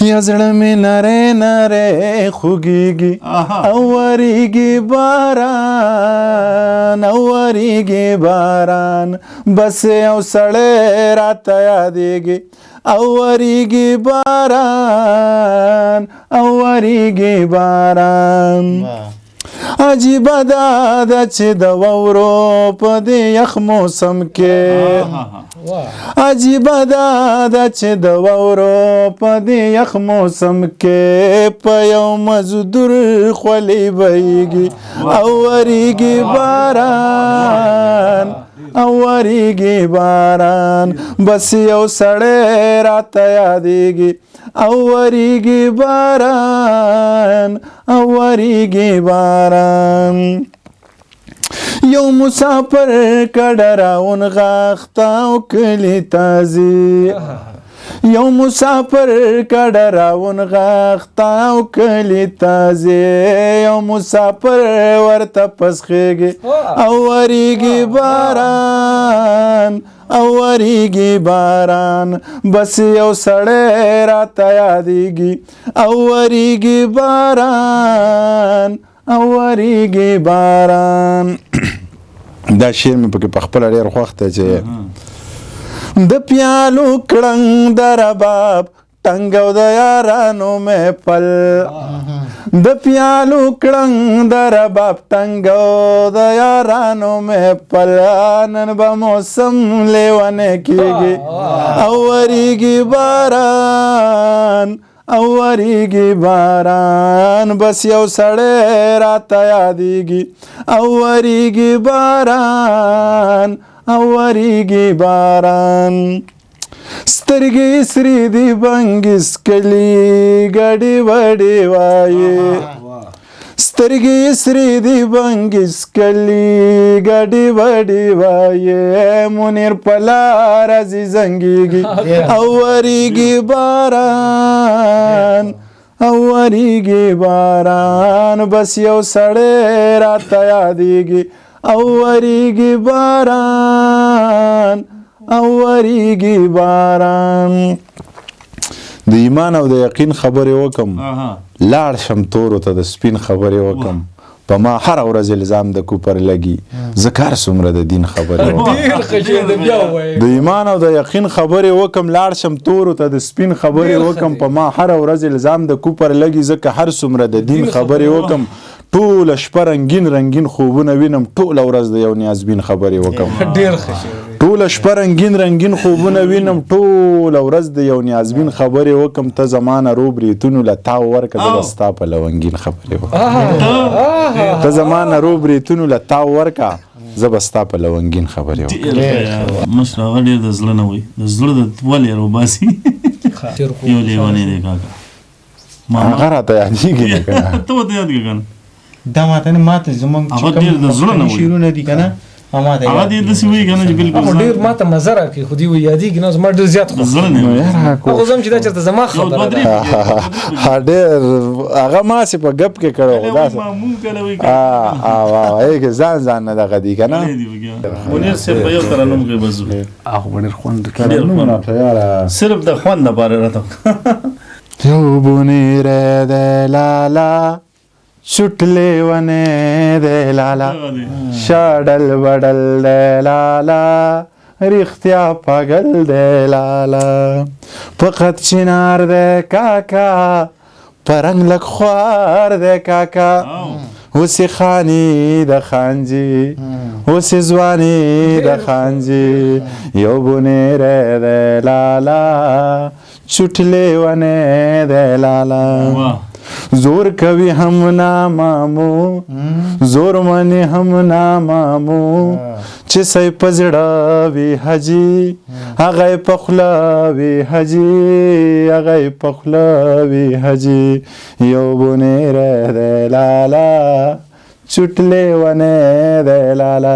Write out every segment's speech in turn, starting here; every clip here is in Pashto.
یا زړه مې نری نری خوږېږي او ورېږي باران او ورېږي باران بس یو سړی راته یادېږي او ورېږي باران او ورېږي باران عجیبه دا ده چې د واورو په دې یخ موسم کې عجیبه دا ده چې د واورو په دې یخ موسم کې په یو مزدور خولې بهیږي او ورېږي باران او ورېږي باران بس یو سړی راته یادېږي او ورېږي باران او ورېږي باران یو مسافر کډه راونغاښته او کلي ته ځي یو مسافر کډه راونغاښته او کلي ته ځي یو مسافر ورته پسخېږي او ورېږي باران او ورېږي باران بس یو سړی راته یادېږي او ورېږي باران او ورېږي باران دا شعر مې پکې پخپله ډېر خوښ دی چې د پیالو کړنګ د رباب ټنګ او د یارانو محفل د پیالو کړنګ د رباب ټنګ او د یارانو محفل نن به موسم لیونی کېږي او ورېږي باران او ورېږي باران بس یو سړی راته یادېږي او ورېږي باران او ورېږي باران سترګې سرې دي بنګس کلي ګډې وډې وایې سترګې سرې دي بنګس کلي ګډې وډې وایې منیر په لاره ځي زنګېږي او ورېږي باران او ورېږي باران بس یو سړی راته یادېږي او ورېږي باران او ورېږي باران د ایمان او د یقین خبرې وکم لاړ شم تورو ته د سپین خبرې وکم په ما هره ورځ الزام د کوپر لګي زه کار څومره د دین خبرې وکم د ایمان او د یقین خبرې وکم لاړ شم تورو ته د سپین خبرې وکم په ما هره ورځ الزام د کوپر لګي ځکه هر څومره د دین خبرې وکم ټوله شپه رنګین رنګین خوبونه وینم ټوله ورځ د یو نیازبین خبرې وکم ټوله شپه رنګین رنګین خوبونه وینم ټوله ورځ د یو نیازبین خبرې وکم ته زمانه رو بریتونو له تاو ورکه زه به ستا په لونګین خبرې وکم ته زمانه رو بریتونو له تاو ورکه زه به ستا په لونګین خبرې وکم مشر هغه ډېر د زړه نه وایي د زړه د ولې روباسي یو لیونی دی کاکا هغه راته یادېږي نه که نه ته ورته یاد کړه که نه دا ماته نه ماته زموږ هغه ډېر د زړه نه وایي شعرونه دي که نه هغه دې داسې وایي که نه چې بلکل ډېر ماته مزه راکوي خو دې یادېږي نه زما ډېر زیات خوښ زړه نه وایي هغه زم چې دا چېرته زما خبره ده ډېر هغه ماسې په ګپ کې کړی خو داسې ځان نه دغه دي که نه منیر صاحب په یو ترنم کې بس هغه به ډېر خوند صرف د خوند لپاره راته یو بونیره دی لالا چټلې ونې دی لالا شاډل بډل دی لالا رښتیا پاگل دی لالا فقط چنار دی کاکا پرنګ لږ خوار دی کاکا اوسې خاني د خانجي اوسې ځواني د خانجي یو بونیره دی لالا چټلې ونې دی لالا زور کوي هم نامامو زور منی هم نامامو چې سې په زړه وي حجي هغه په خوله وي حجي هغه په خوله وي حجي یو بونیره دی لالا چټلې ونې دی لالا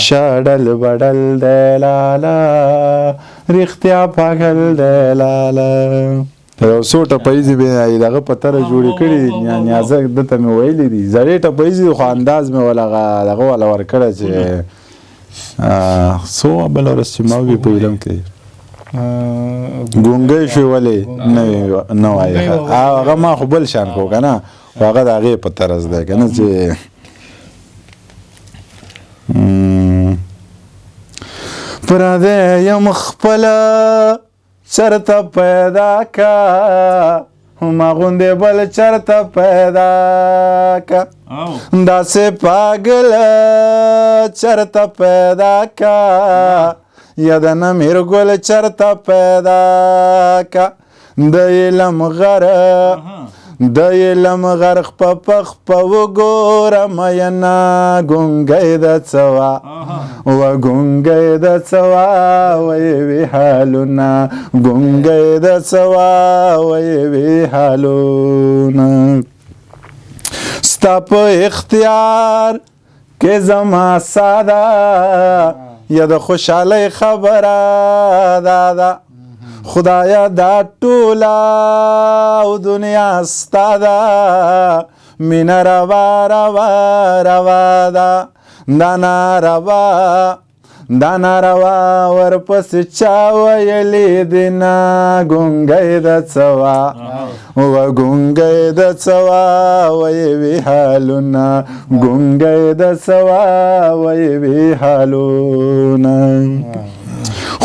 شاډل بډل دی لالا رښتیا پاگل دی لالا یو څو ټپیزې به دغه په تره جوړې کړي دي نیازه دته مې ویلي دي زړې ټپیزې خو انداز مې دغه والا ورکړی چې څو بله ورځ چې ما وي په علم کې ګونګی شوې ولې نه وایي هغه ما خو بل شان کو که نه خو هغه د هغې په طرز دی که نه چې پردی یم خپله چرته پیدا کا ما غوندې بل چرته پیدا کا داسې پاگل چرته پیدا کا یا د نمیر ګل چرته پیدا کا د علم غرق په پخ په وګوره مینا ګونګی د څوا و ګونګی د څوا وی وی حالونه ګونګی د څوا وی وی حالونه ستا په اختیار کې زما ساده یا د خوشحالۍ خبره داده خدایا دا ټوله او دنیا ستا ده مینه روا روا روا ده دا ناروا ورپسې چا ویلي دي نه ګونګی د څوا و ګونګی د څوا وی وی حالونه ګونګی د څوا وی وی حالونه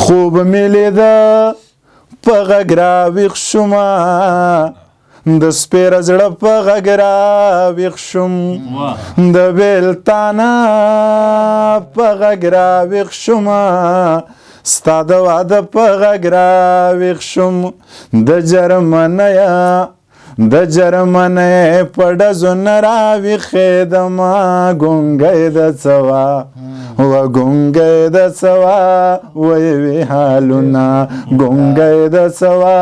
خوب مې لیده په غږ راویښ شومه د سپېره زړه په غږ راویښ شوم د بېلتانه په غږ راویښ شومه ستا د واده په غږ راویښ شوم د جرمنۍ په ډزو نه راویښېدمه ګونګی د څوا و ګونګی د څوا وی وی حالونه ګونګی د څوا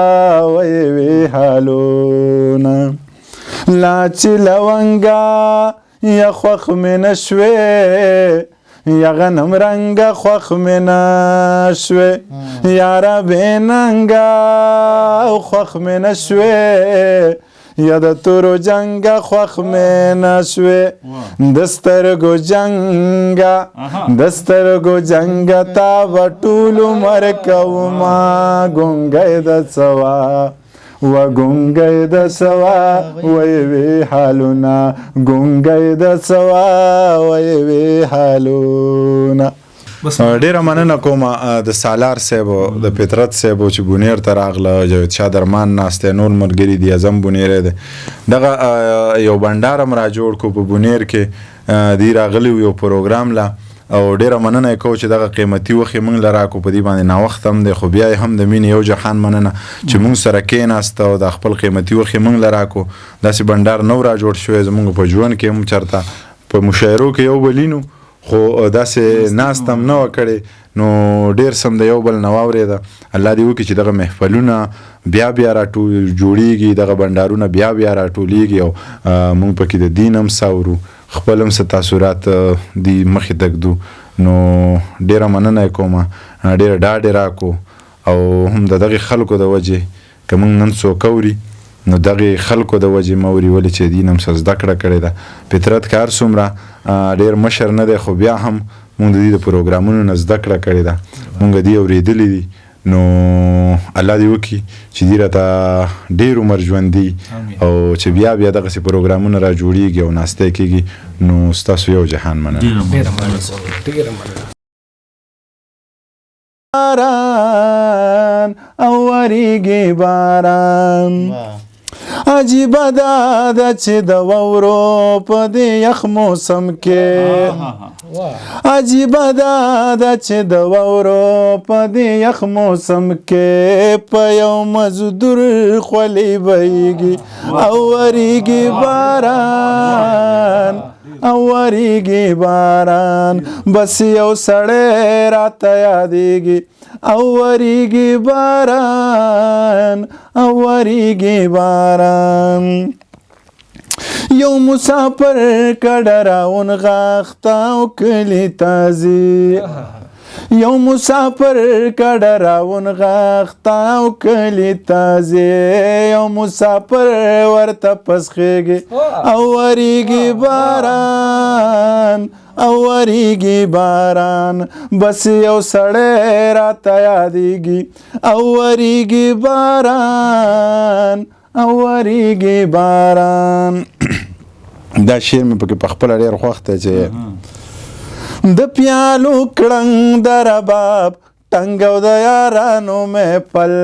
وی وی حالونه لا چې لونګه یا خوښ مې نه شوې یا غنم رنګه خوښ مې نه شوې یاره بې ننګه خوښ مې نه شوې یا د تورو جنګه خوښ مې نه شوې د سترګو جنګه تا به ټول عمر کومه ګونګی د څوا و ګونګی د څوا وی وی حالونه ګونګی د څوا وی وی حالونه ډیره مننه کوم د سالار صاحب د فطرت صاحب چې بونیر ته راغله جاوید شاه درمان ناست دی نور ملګري دي اعظم بونیری دی دغه یو بنډار هم را جوړ کو په بونیر کې دی راغلی یو پروګرام لا او ډیره مننه یې کوو چې دغه قیمتي وخت یې موږ له راکړو په دې باندې ناوخت هم دی خو بیا یې هم د مینې یو جهان مننه چې موږ سره کېناست او د خپل قیمتي وخت یې موږ له راکړو داسې بنډار نو را جوړ شوی زموږ په ژوند کې هم چېرته په مشاعرو کې یو بلینو خو داسې ناست هم نه وه کړې نو ډېر سم د یو بل نه واورېده الله دې وکړي چې دغه محفلونه بیا جوړیږي دغه بنډارونه بیا راټولیږي او موږ پکې د دین هم ساورو خپل هم څه تاثرات دي مخې تږدو نو ډېره مننه یې کومه ډېره ډاډ یې راکړو او هم د دغې خلکو د وجې که موږ نن څوک اوري نو دغې خلکو د وجې مه اوري ولې چې دین هم څه زده کړه کړې ده فطرت که هر څومره ډېر مشر نه دی خو بیا هم مونږ د دې د پروګرامونو نه زده کړه کړې ده مونږ دې اورېدلي دي نو الله دې وکړي چې دې راته ډېر عمر ژوندي او چې بیا دغسې پروګرامونه را جوړېږي او ناستی کېږي نو ستاسو یو جهان مننه باران او وریږي باران عجیبه ده چې د واورو په دې یخ موسم کې عجیبه ده چې د واورو په دې یخ موسم کې په یو مزدور خولې بهیږي او وریږي باران او وریږي باران بس یو سړی راته یادېږي او وریږي باران او وریږي باران یو مسافر کډه راونغاښته او کلي ته ځي یو مسافر کډه راونغاښته او کلي ته ځي یو مسافر ورته پسخېږي او وریږي باران او وریږي باران بس یو سړی راته یادېږي او وریږي باران او وریږي باران دا شعر مې پکې په خپله ډېر خوښ دی چې د پیالو کړنګ د رباب ټنګ او د یارانو محفل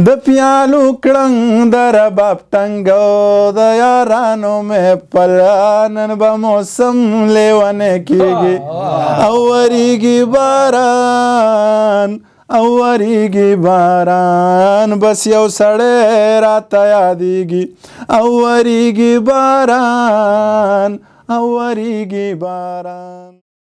د پیالو کړنګ د رباب ټنګ او د یارانو محفل نن به موسم لیونی کېږي او وریږي باران او وریږي باران بس یو سړی راته یادېږي او وریږي باران او وریږي باران